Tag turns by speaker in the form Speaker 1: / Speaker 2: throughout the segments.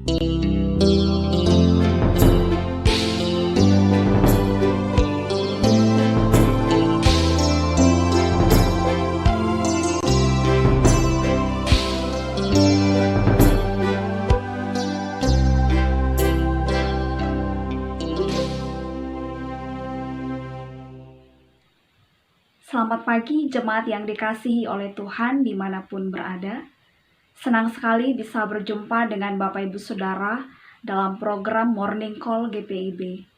Speaker 1: Selamat pagi jemaat yang dikasihi oleh Tuhan dimanapun berada. Senang sekali bisa berjumpa dengan Bapak Ibu Saudara dalam program Morning Call GPIB.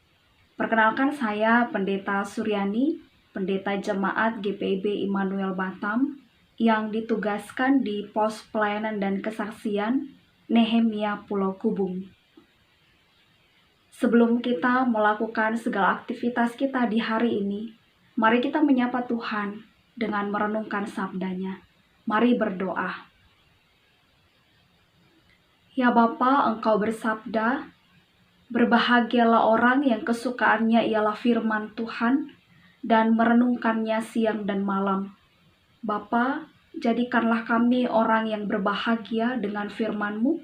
Speaker 1: Perkenalkan saya Pendeta Suryani, Pendeta Jemaat GPIB Immanuel Batam yang ditugaskan di Pos Pelayanan dan Kesaksian Nehemia Pulau Kubung. Sebelum kita melakukan segala aktivitas kita di hari ini, mari kita menyapa Tuhan dengan merenungkan sabda-Nya. Mari berdoa. Ya Bapa, Engkau bersabda, berbahagialah orang yang kesukaannya ialah firman Tuhan dan merenungkannya siang dan malam. Bapa, jadikanlah kami orang yang berbahagia dengan firman-Mu,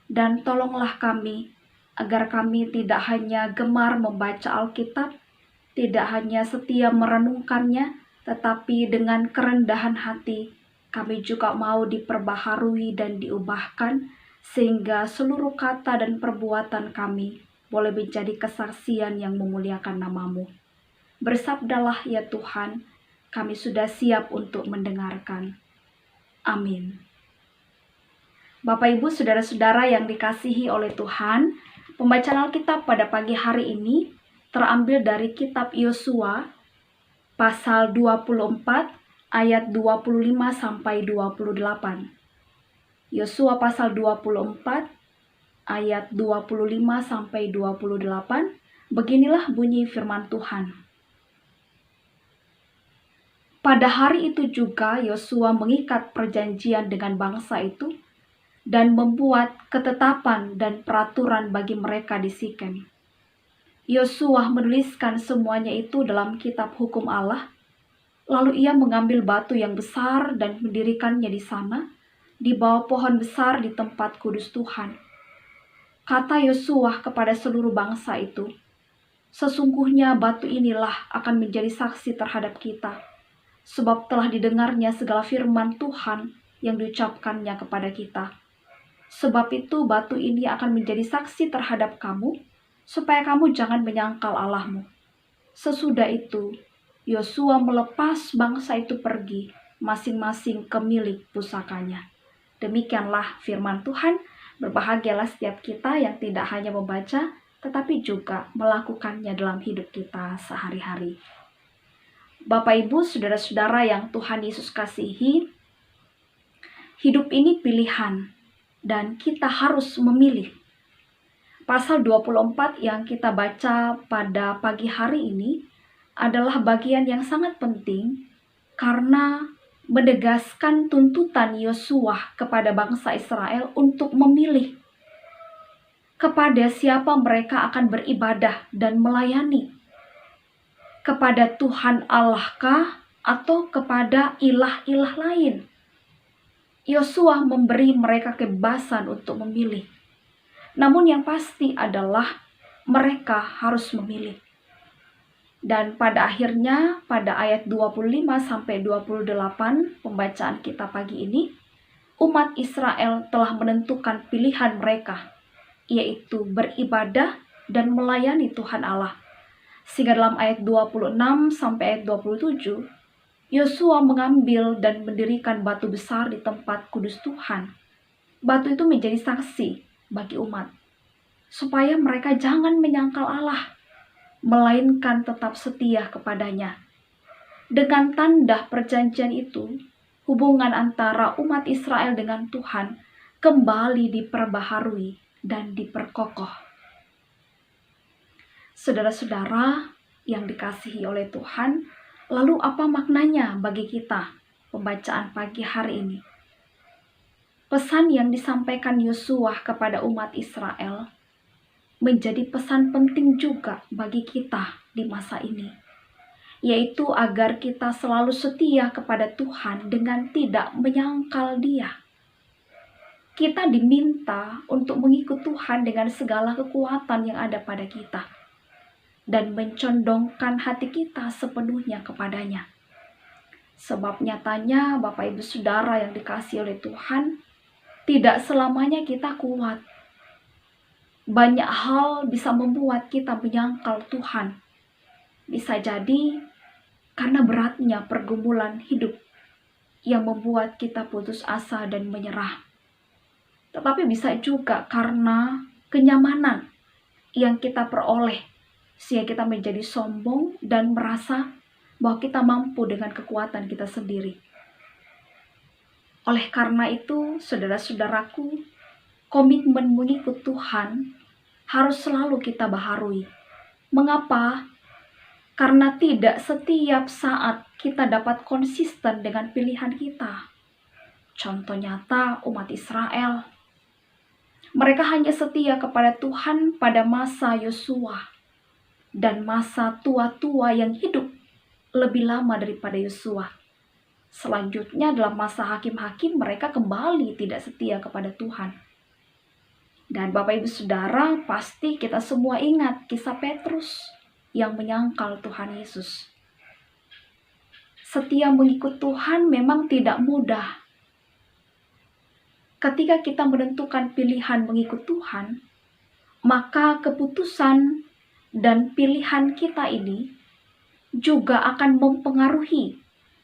Speaker 1: dan tolonglah kami agar kami tidak hanya gemar membaca Alkitab, tidak hanya setia merenungkannya, tetapi dengan kerendahan hati, kami juga mau diperbaharui dan diubahkan, sehingga seluruh kata dan perbuatan kami boleh menjadi kesaksian yang memuliakan nama-Mu. Bersabdalah ya Tuhan, kami sudah siap untuk mendengarkan. Amin. Bapak Ibu Saudara-saudara yang dikasihi oleh Tuhan, pembacaan Alkitab pada pagi hari ini terambil dari kitab Yosua pasal 24 ayat 25 sampai 28. Yosua pasal 24 ayat 25 sampai 28. Beginilah bunyi firman Tuhan. Pada hari itu juga Yosua mengikat perjanjian dengan bangsa itu dan membuat ketetapan dan peraturan bagi mereka di Sikem. Yosua menuliskan semuanya itu dalam kitab hukum Allah. Lalu ia mengambil batu yang besar dan mendirikannya di sana, di bawah pohon besar di tempat kudus Tuhan. Kata Yosua kepada seluruh bangsa itu, sesungguhnya batu inilah akan menjadi saksi terhadap kita, sebab telah didengarnya segala firman Tuhan yang diucapkannya kepada kita. Sebab itu batu ini akan menjadi saksi terhadap kamu, supaya kamu jangan menyangkal Allahmu. Sesudah itu, Yosua melepas bangsa itu pergi, masing-masing ke milik pusakanya. Demikianlah firman Tuhan. Berbahagialah setiap kita yang tidak hanya membaca, tetapi juga melakukannya dalam hidup kita sehari-hari. Bapak Ibu, Saudara-saudara yang Tuhan Yesus kasihi, hidup ini pilihan, dan kita harus memilih. Pasal 24 yang kita baca pada pagi hari ini adalah bagian yang sangat penting karena menegaskan tuntutan Yosua kepada bangsa Israel untuk memilih kepada siapa mereka akan beribadah dan melayani. Kepada Tuhan Allahkah atau kepada ilah-ilah lain? Yosua memberi mereka kebebasan untuk memilih. Namun yang pasti adalah mereka harus memilih. Dan pada akhirnya, pada ayat 25-28 pembacaan kita pagi ini, umat Israel telah menentukan pilihan mereka, yaitu beribadah dan melayani Tuhan Allah. Sehingga dalam ayat 26-ayat 27, Yosua mengambil dan mendirikan batu besar di tempat kudus Tuhan. Batu itu menjadi saksi bagi umat, supaya mereka jangan menyangkal Allah, melainkan tetap setia kepadanya. Dengan tanda perjanjian itu, hubungan antara umat Israel dengan Tuhan kembali diperbaharui dan diperkokoh. Saudara-saudara yang dikasihi oleh Tuhan, lalu apa maknanya bagi kita pembacaan pagi hari ini? Pesan yang disampaikan Yosua kepada umat Israel menjadi pesan penting juga bagi kita di masa ini, yaitu agar kita selalu setia kepada Tuhan dengan tidak menyangkal Dia. kita diminta untuk mengikut Tuhan dengan segala kekuatan yang ada pada kita dan mencondongkan hati kita sepenuhnya kepadanya. Sebab nyatanya Bapak Ibu Saudara yang dikasihi oleh Tuhan, tidak selamanya kita kuat. Banyak hal bisa membuat kita menyangkal Tuhan. Bisa jadi karena beratnya pergumulan hidup yang membuat kita putus asa dan menyerah. Tetapi bisa juga karena kenyamanan yang kita peroleh, sehingga kita menjadi sombong dan merasa bahwa kita mampu dengan kekuatan kita sendiri. Oleh karena itu, saudara-saudaraku, komitmen mengikut Tuhan harus selalu kita baharui. Mengapa? Karena tidak setiap saat kita dapat konsisten dengan pilihan kita. Contoh nyata umat Israel. Mereka hanya setia kepada Tuhan pada masa Yosua dan masa tua-tua yang hidup lebih lama daripada Yosua. Selanjutnya dalam masa hakim-hakim mereka kembali tidak setia kepada Tuhan. Dan Bapak Ibu Saudara, pasti kita semua ingat kisah Petrus yang menyangkal Tuhan Yesus. Setia mengikut Tuhan memang tidak mudah. Ketika kita menentukan pilihan mengikut Tuhan, maka keputusan dan pilihan kita ini juga akan mempengaruhi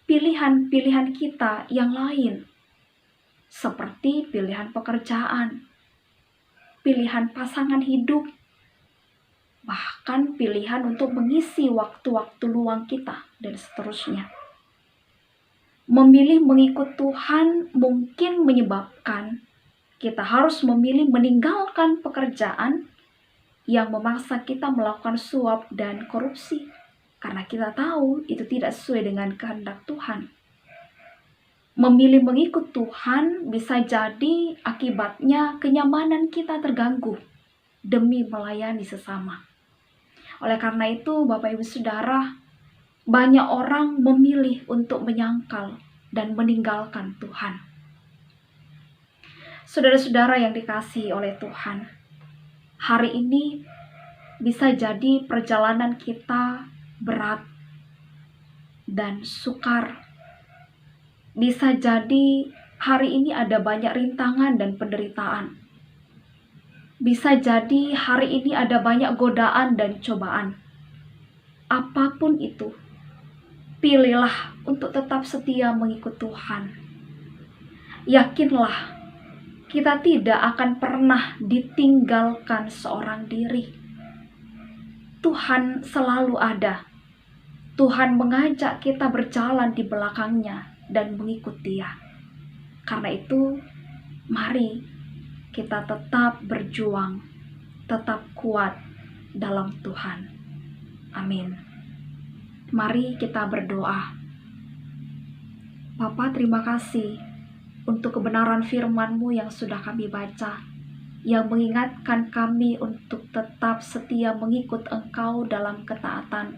Speaker 1: pilihan-pilihan kita yang lain, seperti pilihan pekerjaan, pilihan pasangan hidup, bahkan pilihan untuk mengisi waktu-waktu luang kita, dan seterusnya. Memilih mengikut Tuhan mungkin menyebabkan kita harus memilih meninggalkan pekerjaan yang memaksa kita melakukan suap dan korupsi, karena kita tahu itu tidak sesuai dengan kehendak Tuhan. Memilih mengikut Tuhan bisa jadi akibatnya kenyamanan kita terganggu demi melayani sesama. Oleh karena itu, Bapak Ibu Saudara, banyak orang memilih untuk menyangkal dan meninggalkan Tuhan. Saudara-saudara yang dikasihi oleh Tuhan, hari ini bisa jadi perjalanan kita berat dan sukar. Bisa jadi hari ini ada banyak rintangan dan penderitaan. Bisa jadi hari ini ada banyak godaan dan cobaan. Apapun itu, pilihlah untuk tetap setia mengikut Tuhan. Yakinlah, kita tidak akan pernah ditinggalkan seorang diri. Tuhan selalu ada. Tuhan mengajak kita berjalan di belakangnya dan mengikut Dia. Karena itu, mari kita tetap berjuang, tetap kuat dalam Tuhan. Amin. Mari kita berdoa. Bapa, terima kasih untuk kebenaran firman-Mu yang sudah kami baca, yang mengingatkan kami untuk tetap setia mengikut Engkau dalam ketaatan.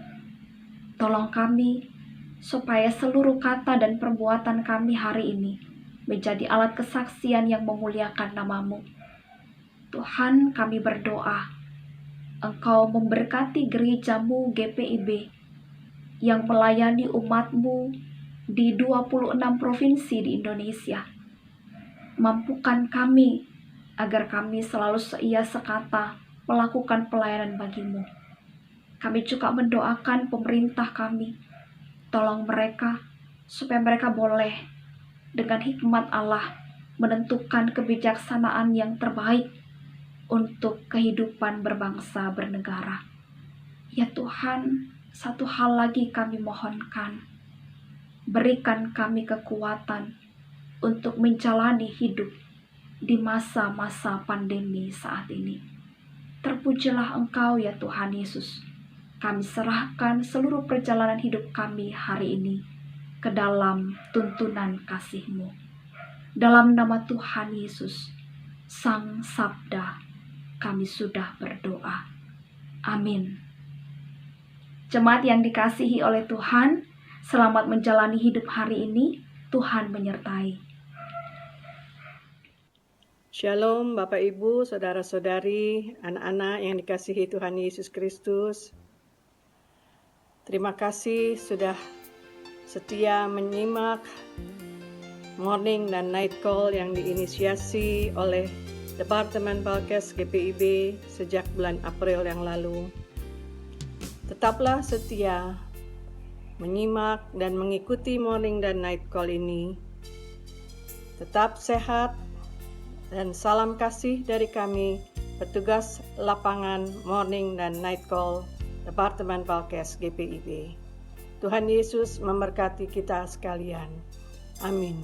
Speaker 1: Tolong kami supaya seluruh kata dan perbuatan kami hari ini menjadi alat kesaksian yang memuliakan nama-Mu. Tuhan, kami berdoa, Engkau memberkati gereja-Mu GPIB yang melayani umat-Mu di 26 provinsi di Indonesia. Mampukan kami agar kami selalu seia sekata melakukan pelayanan bagi-Mu. Kami juga mendoakan pemerintah kami. Tolong mereka supaya mereka boleh dengan hikmat Allah menentukan kebijaksanaan yang terbaik untuk kehidupan berbangsa bernegara. Ya Tuhan, satu hal lagi kami mohonkan, berikan kami kekuatan untuk menjalani hidup di masa-masa pandemi saat ini. Terpujilah Engkau ya Tuhan Yesus. Kami serahkan seluruh perjalanan hidup kami hari ini ke dalam tuntunan kasih-Mu. Dalam nama Tuhan Yesus, Sang Sabda, kami sudah berdoa. Amin. Jemaat yang dikasihi oleh Tuhan, selamat menjalani hidup hari ini. Tuhan menyertai.
Speaker 2: Shalom Bapak Ibu, Saudara-saudari, anak-anak yang dikasihi Tuhan Yesus Kristus. Terima kasih sudah setia menyimak morning dan night call yang diinisiasi oleh Departemen Balkes GPIB sejak bulan April yang lalu. Tetaplah setia menyimak dan mengikuti morning dan night call ini. Tetap sehat dan salam kasih dari kami, petugas lapangan morning dan night call Departemen Balkes GPIB. Tuhan Yesus memberkati kita sekalian. Amin.